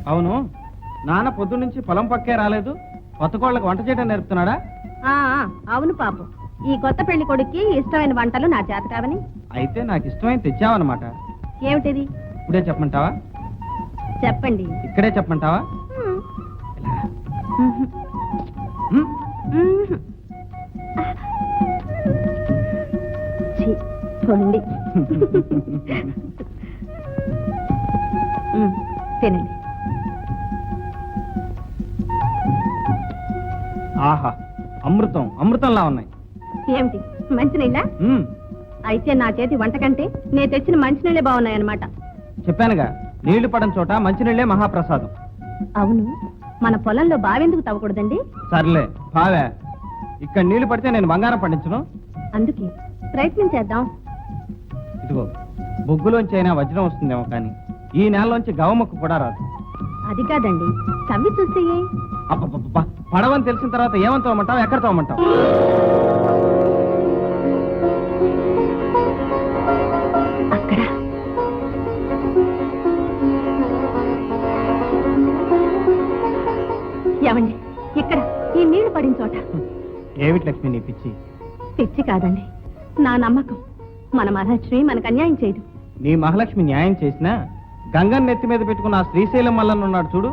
అవును, నాన్న పొద్దు నుంచి పొలం పక్కే రాలేదు. కొత్త కోళ్ళకి వంట చేయడం నేర్పుతున్నాడా? అవును పాపం, ఈ కొత్త పెళ్లి కొడుక్కి ఇష్టమైన వంటలు నా చేత కావని. అయితే నాకు ఇష్టమైన తెచ్చావన్నమాట. ఏమిటిది? ఇప్పుడే చెప్పమంటావా? చెప్పండి. ఇక్కడే చెప్పమంటావా? తినండి. ఆహా, అమృతం అమృతంలా ఉన్నాయి. ఏమిటి, మంచినీళ్ళ? అయితే నా చేతి వంట కంటే నేను తెచ్చిన మంచినీళ్ళే బాగున్నాయన్నమాట. చెప్పానుగా, నీళ్లు పడని చోట మంచినీళ్లే మహాప్రసాదం. అవును, మన పొలంలో బావెందుకు తవ్వకూడదండి? సర్లే బావే, ఇక్కడ నీళ్లు పడితే నేను బంగారం పండించను. అందుకే ప్రయత్నం చేద్దాం. ఇదిగో, బొగ్గులోంచి అయినా వజ్రం వస్తుందేమో, కానీ ఈ నేలలోంచి గవముక్కు కూడా రాదు. అది కాదండి, తవ్వి చూస్తే. అబ్బబ్బబ్బా, పడవని తెలిసిన తర్వాత ఏమని తవ్వమంటావు, ఎక్కడ తవ్వమంటావు? అక్కడ. ఏమండి, ఇక్కడ ఈ నీళ్లు పడిన చోట. ఏమిటి లక్ష్మి నీ పిచ్చి? పిచ్చి కాదండి, నా నమ్మకం. మన మహాలక్ష్మి మనకు అన్యాయం చేయదు. నీ మహాలక్ష్మి న్యాయం చేసినా గంగన్ నెత్తి మీద పెట్టుకున్న ఆ శ్రీశైలం మల్లన్న ఉన్నాడు చూడు,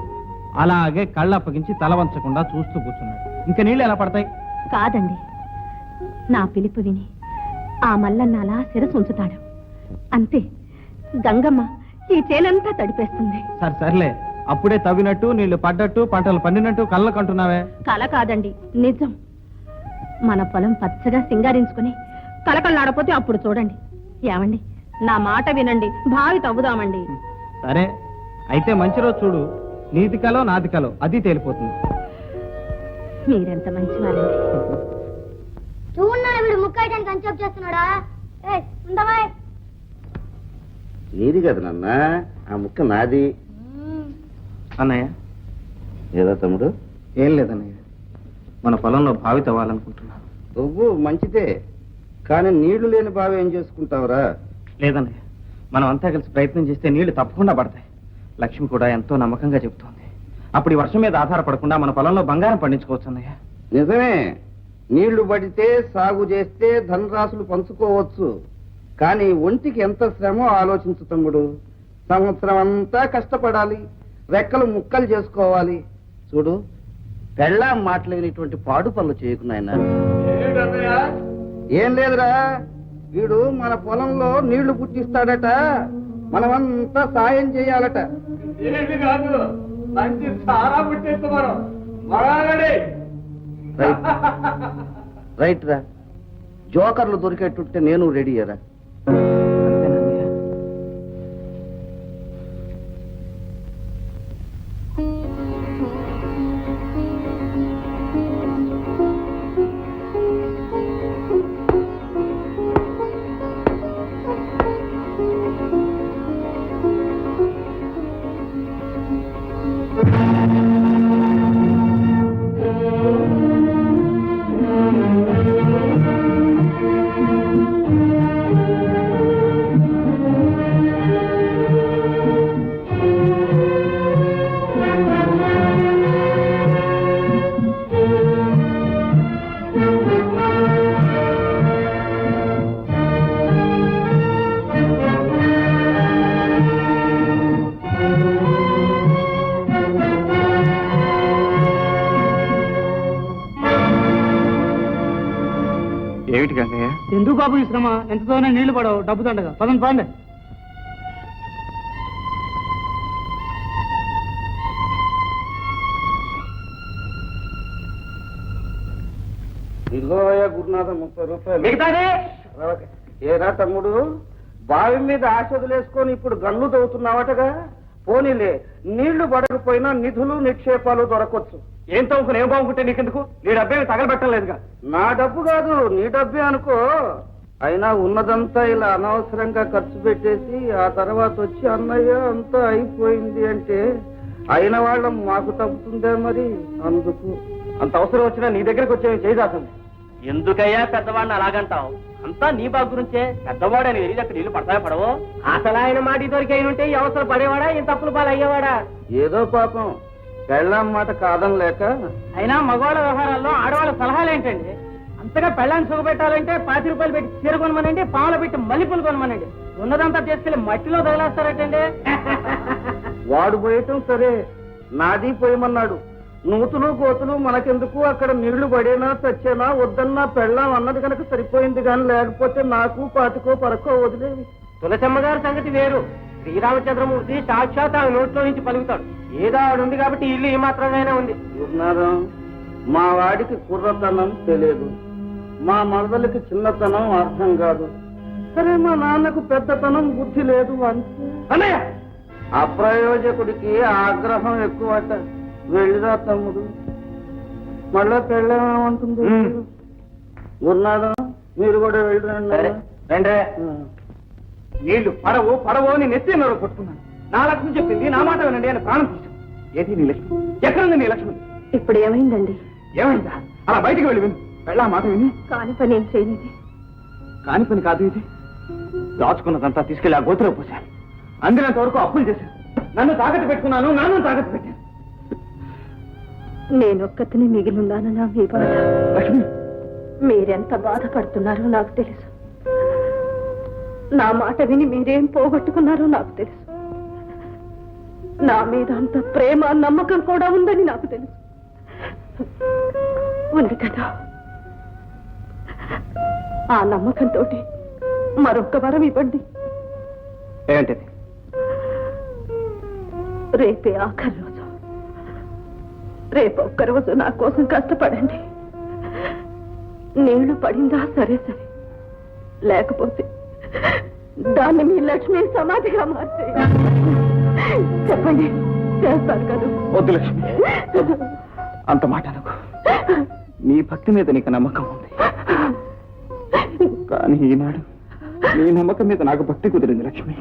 అలాగే కళ్ళు అప్పగించి తల వంచకుండా చూస్తూ కూర్చున్నాడు. ఇంకా నీళ్ళు ఎలా పడతాయి? కాదండి, నా పిలుపు విని ఆ మల్లన్న అలా శిరసు ఉంచుతాడు. అంతే, గంగమ్మ ఈ చేలంతా తడిపేస్తుంది. సర్లే, అప్పుడే తవ్వినట్టు నీళ్లు పడ్డట్టు పంటలు పండినట్టు కళ్ళ కంటున్నావే. కల కాదండి, నిజం. మన పొలం పచ్చగా సింగారించుకుని కలకల్లాడపోతే అప్పుడు చూడండి. ఏమండి, నా మాట వినండి, బావి తవ్వుదామండి. సరే, అయితే మంచి రోజు చూడు, నీది కలో నాది కలో అది తేలిపోతుంది. మీరెంత మంచివారండి. చూడన్నా వీడు ముక్కడానికి అంచప్ చేస్తున్నాడా? నీది కదా నాన్న, ఆ ముక్క నాది. అన్నయ్య. ఏదో తమ్ముడు? ఏం లేదన్నయ్య, మన పొలంలో బావి తవ్వాలనుకుంటున్నాను. నువ్వు మంచిదే, కానీ నీళ్లు లేని బావి ఏం చేసుకుంటావురా? లేదన్నయ్య, మనం అంతా కలిసి ప్రయత్నం చేస్తే నీళ్లు తప్పకుండా పడతాయి. లక్ష్మి కూడా ఎంతో నమ్మకంగా చెబుతోంది. అప్పుడు ఈ వర్షం మీద ఆధారపడకుండా మన పొలంలో బంగారం పండించుకోవచ్చు అన్నయ్య. నిజమే, నీళ్లు పడితే సాగు చేస్తే ధనరాశులు పంచుకోవచ్చు. కానీ ఒంటికి ఎంత శ్రమో ఆలోచించు తమ్ముడు. సంవత్సరం అంతా కష్టపడాలి, రెక్కలు ముక్కలు చేసుకోవాలి. చూడు, పెళ్ళాం మాటలేనిటువంటి పాడు పనులు చేయకున్నాయన. ఏం లేదురా, వీడు మన పొలంలో నీళ్లు పుట్టిస్తాడట, మనమంతా సాయం చేయాలట. రైట్ రా, జోకర్లు దొరికేటుంటే నేను రెడీ రా. ఏమిటి గంగయ్య? ఎందుకు బాబు ఈ శ్రమ? ఎంతతోనే నీళ్లు పడవు, డబ్బు దండగా. పదండి పండి. ఇదిగోయ గురునాథం 30 రూపాయలు. ఏరా తమ్ముడు, బావి మీద ఆశ వదిలేసుకొని ఇప్పుడు గన్ను తవ్వుతున్నావటగా? పోనీలే, నీళ్లు పడకపోయినా నిధులు నిక్షేపాలు దొరకొచ్చు. ఏం తవ్వుకుని ఏం బాగుంటే నీకెందుకు? నీ డబ్బేమి తగలబెట్టలేదుగా. నా డబ్బు కాదు, నీ డబ్బే అనుకో. అయినా ఉన్నదంతా ఇలా అనవసరంగా ఖర్చు పెట్టేసి ఆ తర్వాత వచ్చి అన్నయ్య అంతా అయిపోయింది అంటే అయిన వాళ్ళం మాకు తప్పుతుందే మరి. అందుకు అంత అవసరం వచ్చినా నీ దగ్గరకు వచ్చే చేయదాసండి. ఎందుకయ్యా పెద్దవాడిని అలాగంటావు? అంతా నీ బాగు గురించే. పెద్దవాడు అని తెలియదు, అక్కడ నీళ్లు పడతాయో పడవో. అసలు ఆయన మాట దొరికి అయిన ఉంటే ఈ అవసరం పడేవాడా, ఇంత తప్పులు పాలు అయ్యేవాడా? ఏదో పాపం పెళ్ళాం మాట కాదని లేక. అయినా మగవాళ్ళ వ్యవహారాల్లో ఆడవాళ్ళ సలహాలు ఏంటండి? అంతగా పెళ్ళాన్ని సుఖపెట్టాలంటే 50 రూపాయలు పెట్టి చీర కొనమనండి, పావులు పెట్టి మల్లెపూలు కొనమనండి. ఉన్నదంతా తీసుకెళ్లి మట్టిలో తగిలేస్తారటండి. వాడు పోయటం సరే, నాది పోయమన్నాడు. నూతులు గోతులు మనకెందుకు, అక్కడ నీళ్లు పడేనా చచ్చేనా వద్దన్నా పెళ్ళాం అన్నది కనుక సరిపోయింది, కానీ లేకపోతే నాకు పాతికో పరకో వదిలేవి. తులసమ్మ గారి సంగతి వేరు. శ్రీరామచంద్రమూర్తి సాక్షాత్ ఆ నోట్లో నుంచి పలుకుతాడు. ఏదో ఆడుంది కాబట్టి ఇల్లు ఈ మాత్రంగానే ఉంది. చూస్తున్నారా, మా వాడికి కుర్రతనం తెలియదు, మా మరదలకి చిన్నతనం అర్థం కాదు. సరే, మా నాన్నకు పెద్దతనం బుద్ధి లేదు అంతే. అన్నయ్య, అప్రయోజకుడికి ఆగ్రహం ఎక్కువట. వెళ్ళిరా తమ్ముడు, మళ్ళా పెళ్ళేమంటుంది. ఉన్నాడా, మీరు కూడా వెళ్ళిరండి. రండి. నీళ్లు పడవు పడవు అని నెత్తి నోరు కొట్టుకున్నాను. నా లక్ష్మి చెప్పింది, నా మాట వినండి అని ప్రాణం తీశాను. ఏది నీ లక్ష్మి? ఎక్కడుంది నీ లక్ష్మి? ఇప్పుడు ఏమైందండి? ఏమైందా? అలా బయటికి వెళ్ళి విను. వెళ్ళా మాట విని. కాని పని ఏం చేయలేదు. కాని పని కాదు ఇది. దాచుకున్నదంతా తీసుకెళ్లి ఆ గోతులో పోశాను. అందినంత వరకు అప్పులు చేశాను. నన్ను తాకట్టు పెట్టుకున్నాను, నన్ను తాకట్టు పెట్టాను. నేనొక్కతిని మిగిలిన్నానన్నా మీ బాధ. లక్ష్మి, మీరెంత బాధపడుతున్నారో నాకు తెలుసు. నా మాట విని మీరేం పోగొట్టుకున్నారో నాకు తెలుసు. నా మీద అంత ప్రేమ నమ్మకం కూడా ఉందని నాకు తెలుసు. ఉంది కదా, ఆ నమ్మకంతో మరొక్క వరం ఇవ్వండి. ఏంటిది? రేపే ఆఖరి రోజు. రేపు ఒక్కరోజు నా కోసం కష్టపడండి. నీళ్లు పడిందా సరే సరే, లేకపోతే దాన్ని మీ లక్ష్మి సమాధిగా మార్చే. చెప్పండి, చేస్తారు కదా? వద్దు లక్ష్మి, వద్దు. అంత మాట అనకు. నీ భక్తి మీద నీకు నమ్మకం ఉంది, కానీ ఈనాడు నీ నమ్మకం మీద నాకు భక్తి కుదిరింది లక్ష్మి.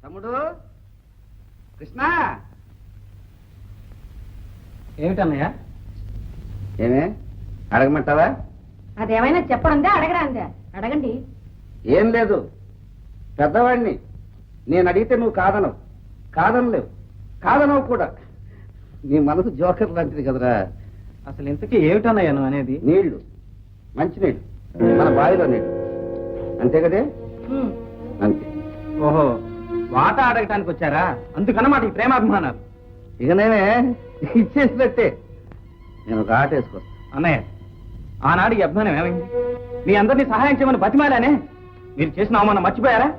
తమ్ముడు కృష్ణ, ఏమిటన్నయ్య? ఏమే అడగమంటావా? అదేమైనా చెప్పడందే అడగరాందే? అడగండి. ఏం లేదు, పెద్దవాడిని. నేను అడిగితే నువ్వు కాదనవు, కాదనలేవు, కాదనవు కూడా. నీ మనసు జోకర్ లాంటిది కదరా. అసలు ఇంతకీ ఏమిటన్నయ్య నువ్వు అనేది? నీళ్లు, మంచినీళ్ళు, మన బావిలో నీళ్లు, అంతే కదే? అంతే. ఓహో, వాటా అడగటానికి వచ్చారా? అందుకన్నమాట ఈ ప్రేమాభిమానాలు. ఇక నేనే ఇచ్చేసినట్టే. నేను ఒక ఆట వేసుకొస్తా. అన్నయ్య, ఆనాడు ఈ అభిమానం ఏమైంది? మీ అందరినీ సహాయం చేయమని బతిమాలానే. మీరు చేసిన అవమానం మర్చిపోయారా?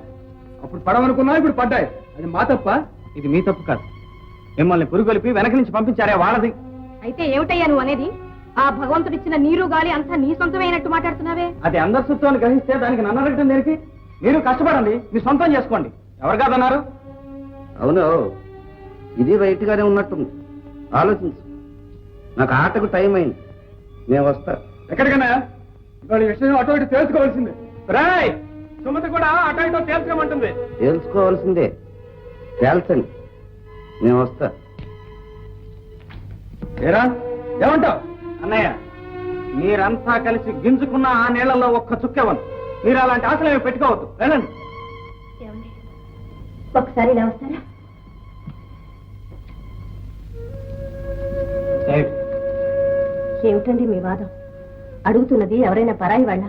అప్పుడు పడవనుకున్నా, ఇప్పుడు పడ్డాయి. అది మా తప్ప? ఇది మీ తప్పు కాదు. మిమ్మల్ని పురుగొలిపి వెనక నుంచి పంపించారే వాళ్ళది. అయితే ఏమిటయ్యా నువ్వు అనేది? ఆ భగవంతుడిచ్చిన నీరు గాలి అంతా నీ సొంతమైనట్టు మాట్లాడుతున్నావే. అది అందరి సొత్తు గ్రహిస్తే దానికి నన్ను అడగటం దేనికి? మీరు కష్టపడండి, మీ సొంతం చేసుకోండి. ఎవరు కాదన్నారు? అవును, ఇది రైట్ గానే ఉన్నట్టుంది. ఆలోచించు. నాకు ఆటకు టైం అయింది, నేను వస్తా. ఎక్కడికన్నా వాడి విషయం అటు ఇటు తెలుసుకోవాల్సిందే. రాయ్, సుమతి కూడా అటు ఇటు తేల్చుకోమంటుంది. తెలుసుకోవాల్సిందే, తేల్చండి, నేను వస్తా. ఏరా, ఏమంటావు? అన్నయ్య, మీరంతా కలిసి గింజుకున్న ఆ నీళ్లలో ఒక్క చుక్కెవను. మీరు అలాంటి ఆశలు ఏమి పెట్టుకోవద్దు. వెళ్ళండి. ఒకసారి ఇలా వస్తారా? ఏమిటండి మీ వాదం? అడుగుతున్నది ఎవరైనా పరాయి వాళ్ళ,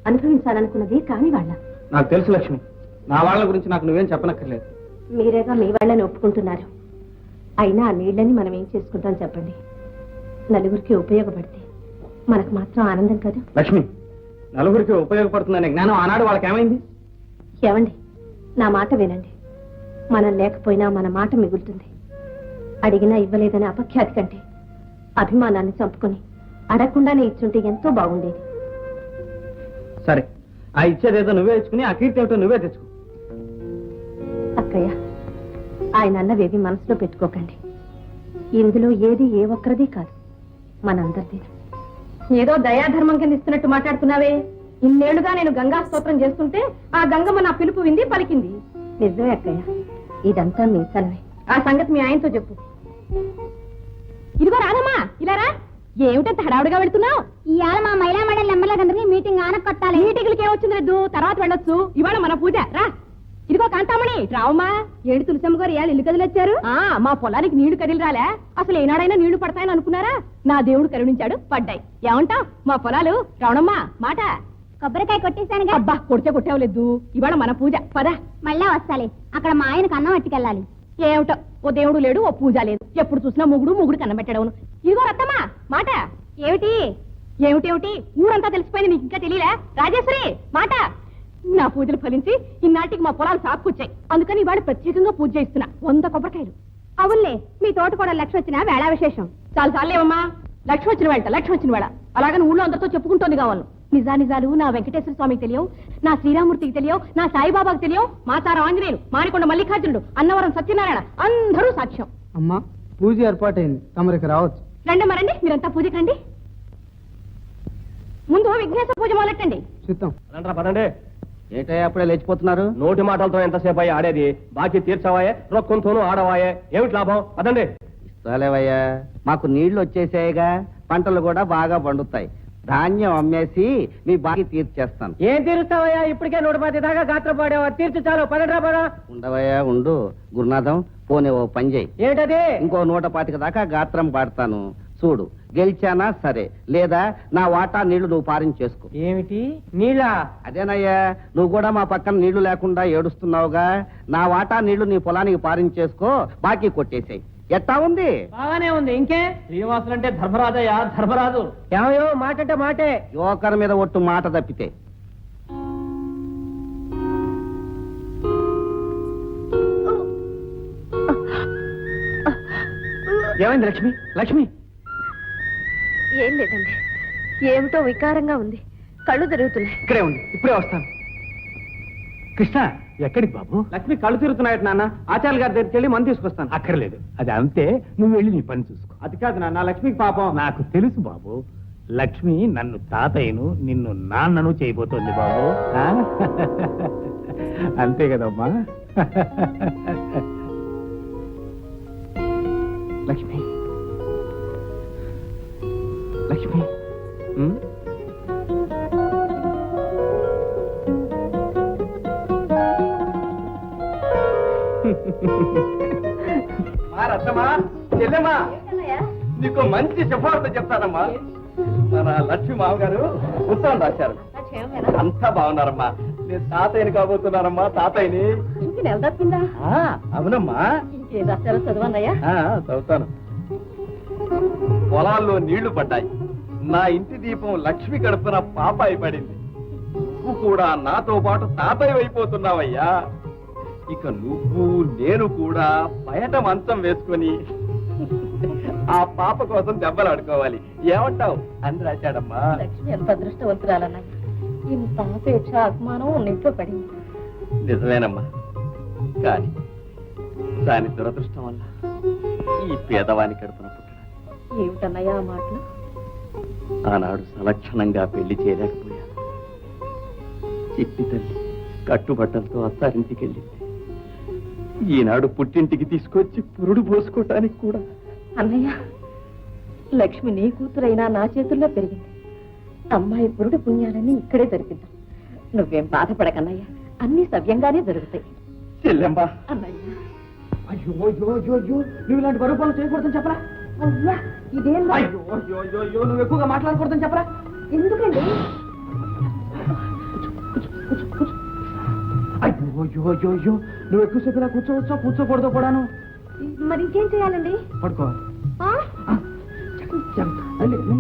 అనుభవించాలనుకున్నది కాని వాళ్ళ? నాకు తెలుసు లక్ష్మి, నా వాళ్ళ గురించి నాకు నువ్వేం చెప్పనక్కర్లేదు. మీరేగా మీ వాళ్ళని ఒప్పుకుంటున్నారు. అయినా ఆ నీళ్ళని మనం ఏం చేసుకుంటాం చెప్పండి? నలుగురికి ఉపయోగపడితే మనకు మాత్రం ఆనందం కదా. లక్ష్మి, నలుగురికి ఉపయోగపడుతుందనే జ్ఞానం ఆనాడు వాళ్ళకి ఏమైంది? ఏమండి, నా మాట వినండి. మనం లేకపోయినా మన మాట మిగులుతుంది. అడిగినా ఇవ్వలేదని అపఖ్యాతి కంటే అభిమానాన్ని చంపుకొని అడగకుండానే ఇచ్చుంటే ఎంతో బాగుండేది. సరే, ఆ ఇచ్చేదేదో నువ్వే ఇచ్చుకుని ఆ కీర్తి ఏమిటో నువ్వే తెచ్చుకో. అక్కయ్య, ఆయన అన్నవేవి మనసులో పెట్టుకోకండి. ఇందులో ఏది ఏ ఒక్కరిది కాదు, మనందరిది. ఏదో దయాధర్మం కింద ఇస్తున్నట్టు మాట్లాడుతున్నావే. ఇన్నేళ్లుగా నేను గంగా స్తోత్రం చేస్తుంటే ఆ గంగమ్మ నా పిలుపు వింది, పలికింది. నిజమే అక్కయ్య, ఇదంతా మీ సలవే. ఆ సంగతి మీ ఆయనతో చెప్పు. ఇదిగో రాదమ్మా, ఇలా రా. ఏమిటంత హడావుడిగా వెళ్తున్నావు? ఇవాళ మా మహిళా మండలి నెంబర్లందరినీ మీటింగ్ ఆన కొట్టాలి. మీటింగ్లకి ఏమొచ్చింది లేదు, తర్వాత వెళ్ళొచ్చు. ఇవాళ మన పూజ. రా. ఇదిగో కాంతామణి, రావమ్మా. ఏడు తులసమ్మ గారు ఇవాళ ఇల్లు కదిలొచ్చారు. మా పొలానికి నీళ్లు కదిలి రాలే. అసలు ఏనాడైనా నీళ్లు పడతాయని అనుకున్నారా? నా దేవుడు కరుణించాడు, పడ్డాయి. ఏమంటావ్? మా పొలాలు రావణమ్మా మాట. కొబ్బరికాయ కొట్టేశాను. అబ్బా, కొడితే కొట్టేవలేదు. ఇవాళ మన పూజ. పద. మళ్ళా వస్తాలే. అక్కడ మా ఆయనకు అన్నం పట్టుకెళ్ళాలి. ఏమిటో, ఓ దేవుడు లేడు, ఓ పూజ లేదు. ఎప్పుడు చూసినా ముగుడు కన్నం పెట్టడవును. ఇదిగో రత్తమ్మా మాట. ఏమిటి ఏమిటేమిటి ఊరంతా తెలిసిపోయింది, నీకు ఇంకా తెలియలే? రాజేశ్వరి మాట. నా పూజలు ఫలించి ఇన్నాటికి మా పొలాలు సాక్కుచ్చాయి. అందుకని ఇవాళ ప్రత్యేకంగా పూజ చేస్తున్నా. 100 కొబ్బరికాయలు. అవునులే, మీ తోట కూడా లక్ష్మి వచ్చిన వేళ విశేషం. చాలా చాలేవమ్మా. లక్ష్మి వచ్చిన వేళ అలాగని ఊళ్ళో అందరితో చెప్పుకుంటోంది కావాలి. నిజాలు నా వెంకటేశ్వర స్వామికి తెలియవు, నా శ్రీరామూర్తికి తెలియవు, నా సాయిబాబాకి తెలియవు, మాతార ఆంజనేయులు, మానికొండ మల్లికార్జునుడు, అన్నవరం సత్యనారాయణ అందరూ సాక్ష్యం. అమ్మా, పూజ ఏర్పాటైంది, తమరికి రావచ్చు. రండి, మీరంతా పూజకి రండి. ముందు విఘ్నేశ్వర పూజ మొదలెట్టండి. చిత్తం. పదండి. ఏంటయ్యా అప్పుడే లేచిపోతున్నారు? నోటి మాటలతో ఎంతసేపు అయ్యి ఆడేది? బాకీ తీర్చవాయే, రొక్కంతోనూ ఆడవాయే. ఏమిటి లాభం? పదండి. ఇస్తాలేవయ్యా, మాకు నీళ్లు వచ్చేసాయిగా, పంటలు కూడా బాగా పండుతాయి. ధాన్యం అమ్మేసి మీ బాకీ తీర్చేస్తాను. ఏం తీరుస్తావయ్యా? ఇప్పటికే 110 దాకా గాత్ర పాడావా? తీర్చు చాలు. పదరా పదా. ఉండవయ్యా ఉండు. గురునాథం, పోనీ ఓ పని చేయి. ఏంటది? ఇంకో 125 దాకా గాత్రం పాడతాను. చూడు, గెలిచానా సరే, లేదా నా వాటా నీళ్లు నువ్వు పారించేసుకో. ఏమిటి నీళ్ళ? అదేనయ్యా, నువ్వు కూడా మా పక్కన నీళ్లు లేకుండా ఏడుస్తున్నావుగా. నా వాటా నీళ్లు నీ పొలానికి పారించేసుకో, బాకీ కొట్టేసాయి. ఎట్టా ఉంది? బాగానే ఉంది. ఇంకే శ్రీనివాసులు అంటే ధర్మరాజయ్యా, ధర్మరాజు. ఏమయ్యో, మాట అంటే మాటే. యువకర్ మీద ఒట్టు మాట తప్పితే. ఏమైంది లక్ష్మి? లక్ష్మి, ఏం లేదండి, ఏమిటో వికారంగా ఉంది. కళ్ళు తిరుగుతున్నాయి. ఇక్కడే ఉంది, ఇప్పుడే వస్తాను. కృష్ణ, ఎక్కడికి బాబు? లక్ష్మి కళ్ళు తిరుగుతున్నాయట నాన్న. ఆచార్య గారి దగ్గరికి వెళ్ళి మందు తీసుకొస్తాను. అక్కర్లేదు, అది అంతే. నువ్వు వెళ్ళి నీ పని చూసుకో. అది కాదు నాన్న, లక్ష్మికి పాపం. నాకు తెలుసు బాబు, లక్ష్మి నన్ను తాతయ్యను, నిన్ను నాన్నను చేయబోతోంది బాబు. ఆ? అంతే కదమ్మా. లక్ష్మి, లక్ష్మి, మా రత్తమ్మా, చెల్లెమ్మా, నీకు మంచి సిఫార్సు చెప్తానమ్మా. మన లక్ష్మి మామగారు ఉత్తరం రాశారు. అంతా బాగున్నారమ్మా. నేను తాతయ్యని కాబోతున్నారమ్మా, తాతయ్యని. నెల తప్పిందా? అవునమ్మా. ఇంకేం రాశారో చదవండియా. చదువుతాను. పొలాల్లో నీళ్లు పడ్డాయి. నా ఇంటి దీపం లక్ష్మి గడుపున పాపాయి పడింది. నువ్వు కూడా నాతో పాటు తాతయ్య అయిపోతున్నావయ్యా. ఇక నువ్వు నేను కూడా బయట మంచం వేసుకొని ఆ పాప కోసం దెబ్బలు ఆడుకోవాలి. ఏమంటావు అని రాశాడమ్మా. లక్ష్మి ఎంత అదృష్టవంతురాలన్నా, ఇంత అపేక్ష అభిమానం ఇంట్లో పడింది. నిజమేనమ్మా, కానీ దాని దురదృష్టం వల్ల ఈ పేదవాని కడుపున పుట్టిన ఏమిటన్నయ్యా ఆ మాటలు? ఆనాడు సలక్షణంగా పెళ్లి చేయలేకపోయాను. చిట్టి తల్లి కట్టుబట్టలతో అత్తారింటికి వెళ్ళింది. ఈనాడు పుట్టింటికి తీసుకొచ్చి పురుడు పోసుకోవటానికి కూడా. అన్నయ్య, లక్ష్మి నీ కూతురైనా నా చేతుల్లో పెరిగింది. అమ్మాయి పురుడు పుణ్యాలని ఇక్కడే జరిపిద్దాం. నువ్వేం బాధపడకన్నయ్య, అన్ని సవ్యంగానే జరుగుతాయి. చెల్లెమ్మా, అన్నయ్య, అయ్యో అయ్యో అయ్యో అయ్యో, నువ్వు ఇలాంటి బరువు పనులు చేయకూడదని చెప్పరా? అయ్యా, ఇదేం అయ్యో అయ్యో అయ్యో అయ్యో, నువ్వు ఎక్కువగా మాట్లాడకూడదని చెప్పరా? ఎందుకండి? అయ్యో అయ్యో అయ్యో అయ్యో, నువ్వు ఎక్కువసేపు ఇలా కూర్చోవచ్చా, కూర్చోకూడదు కూడాను. మరి ఇంకేం చేయాలండి? పడుకోవాలి. ఆ? అయ్యయ్యో,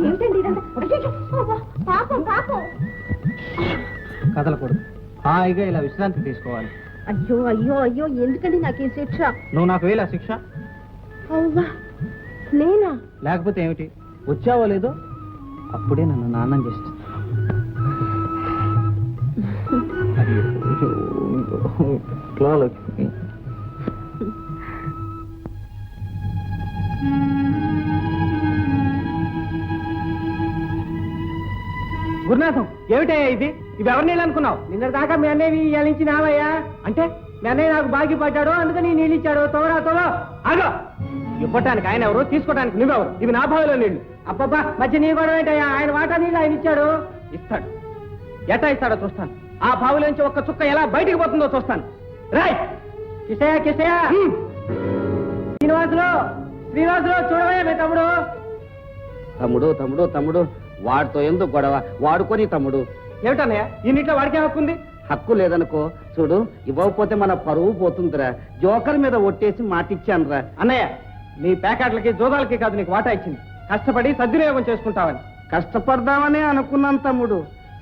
ఏంటండి ఇదంతా? అయ్యయ్యో, అబ్బా, పాపం పాపం. కదలకూడదు, హాయిగా హాయిగా ఇలా విశ్రాంతి తీసుకోవాలి. అయ్యో అయ్యో అయ్యో, ఎందుకండి నాకు ఈ శిక్ష? నువ్వు నాకు వేలా శిక్ష? అవ్వా, నేనా? లేకపోతే ఏమిటి? వచ్చావో లేదో అప్పుడే నన్ను నాన్నం చేసేస్తా. గురునాథం, ఏమిటయ్యా ఇది? ఇవి ఎవరి నీళ్ళు అనుకున్నావు? నిన్న దాకా మీ అన్నయ్య ఇవాళ నుంచి నావయ్యా. అంటే మీ అన్నయ్య నాకు బాగి పడ్డాడు, అందుకని నీళ్ళు ఇచ్చాడు. తోరా తోలో ఆగో. ఇవ్వటానికి ఆయన ఎవరు, తీసుకోవడానికి నువ్వెవరు? ఇవి నా బావిలో నీళ్లు. అబ్బబ్బా, మధ్య నీ కూడా ఏంటయ్యా? ఆయన వాటా నీళ్ళు ఆయన ఇచ్చాడు. ఇస్తాడు, ఎట్టా ఇస్తాడో చూస్తాను. ఆ బావిలోంచి ఒక్క చుక్క ఎలా బయటికి పోతుందో చూస్తాను. రాయ్ కిసయా కిసయా. శ్రీనివాసులు శ్రీనివాసులు, చూడవే మీ తమ్ముడు. తమ్ముడు తమ్ముడు తమ్ముడు, వాడితో ఎందుకు గొడవ? వాడుకొని తమ్ముడు. ఏమిటన్నయ్య, ఈ నీటిలో వాడికే హక్కుంది? హక్కు లేదనుకో, చూడు, ఇవ్వకపోతే మన పరువు పోతుందిరా. జోకర్ మీద ఒట్టేసి మాటిచ్చానురా. అన్నయ్య, నీ ప్యాకెట్లకి జోదాలకి కాదు నీకు వాటా ఇచ్చింది. కష్టపడి సద్వినియోగం చేసుకుంటావని. కష్టపడదామని అనుకున్నాను తమ్ముడు,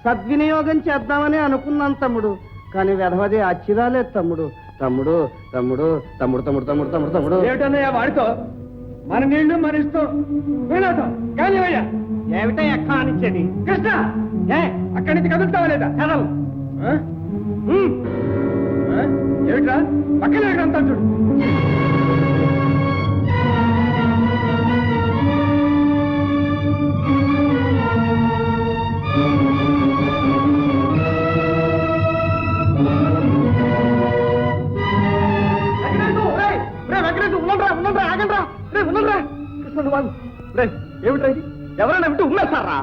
సద్వినియోగం చేద్దామని అనుకున్నాను తమ్ముడు, కానీ వెధవది అచ్చిరాలేదు తమ్ముడు. తమ్ముడు తమ్ముడు తమ్ముడు తమ్ముడు తమ్ముడు తమ్ముడు తమ్ముడు. ఏమిటన్నయ్య వాడితో? మన నీళ్లు మన ఇష్టం. కానివయ్యా. ఏమిటయ్యా కానిచ్చేది? కృష్ణ, అక్కడి నుంచి కదులుతావా లేదా? కదలు. ఏమిట్రా పక్కన అంతా చూడు. ఏమిట్రా ఇది? ఎవరైనా వింటూ ఉమ్మేస్తారా?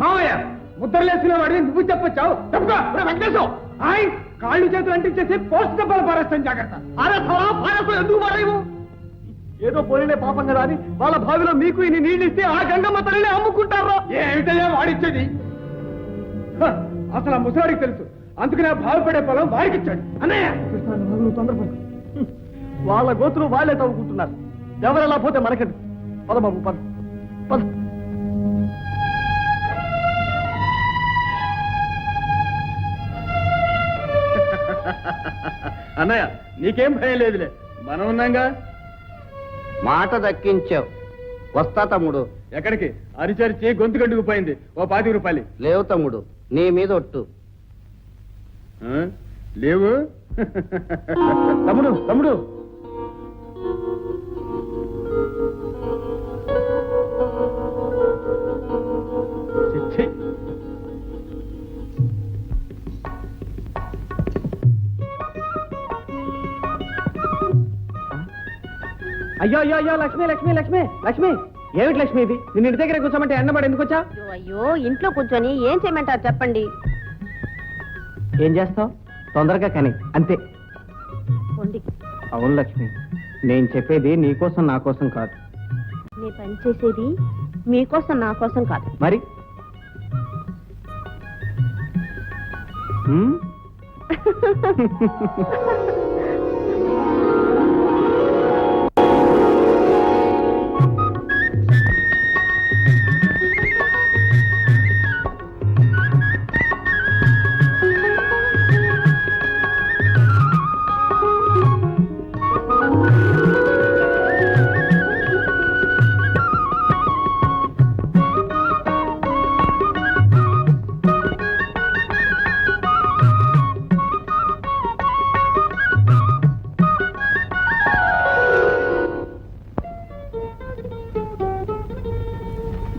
ముద్రలేసిన వాడిని నువ్వు చెప్పొచ్చావు. చెప్పుకో వెంకటేశం. ఆయ్, కాళ్ళు చేతులు అంటించేసి పోస్ట్ డబ్బాలు పారేస్తాను, జాగ్రత్త. ఎందుకు పారేవు? ఏదో పోలినే పాపం కదా అని వాళ్ళ బావిలో మీకు ఇన్ని నీళ్ళు ఇస్తే ఆ గంగమ్మ తల్లిని అమ్ముకుంటారా? ఏమిటయ్యా వాడిచ్చేది? అసలు ఆ ముసలాడికి తెలుసు, అందుకనే బావి పడే పొలం వాడికి ఇచ్చాడు. అన్నయ్య నువ్వు తొందరపడు. వాళ్ళ గోతులు వాళ్లే తవ్వుకుంటున్నారు. ఎవరెలా పోతే మనకండి. పద బాబు, పద పద. అన్నయ్య, నీకేం భయం లేదులే, మనం ఉన్నాగా. మాట దక్కించావు. వస్తా తమ్ముడు. ఎక్కడికి? అరిచరిచి గొంతు గడ్డుకుపోయింది. ఓ 20 రూపాయలు లేవు తమ్ముడు, నీ మీద ఒట్టు. లేవు. తమ్ముడు తమ్ముడు, అయ్యో అయ్యో అయ్యో, లక్ష్మి లక్ష్మి లక్ష్మి లక్ష్మి. ఏమిటి లక్ష్మి ఇది? నేను ఇంటి దగ్గర కూర్చోమంటే ఎండబడి ఎందుకు వచ్చా? అయ్యో, ఇంట్లో కూర్చొని ఏం చేయమంటారు చెప్పండి. ఏం చేస్తావు? తొందరగా కానీ, అంతే. అవును లక్ష్మి, నేను చెప్పేది నీకోసం నా కోసం కాదు. నీ పని చేసేది మీకోసం నా కోసం కాదు. మరి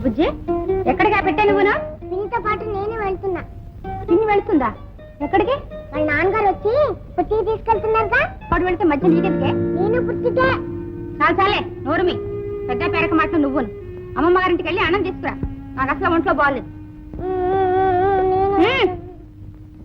బుజ్జి, ఎక్కడికి పెట్టా నువ్వు? పిన్నితో పాటు నేను వెళ్తున్నా. పిన్ని వెళ్తుందా? ఎక్కడికి? వాళ్ళ నాన్నగారు వచ్చి పుట్టి తీసుకెళ్తున్నారుగా. వాడు వెళ్తే మధ్య నీకెందుకే? నేను పుట్టితే. చాలు చాలే, నోరుమి. పెద్ద పేరక మాటలు నువ్వు. అమ్మమ్మ గారింటికి వెళ్ళి అన్నం తీసుకురా. నాకు అసలు ఒంట్లో బాగాలేదు.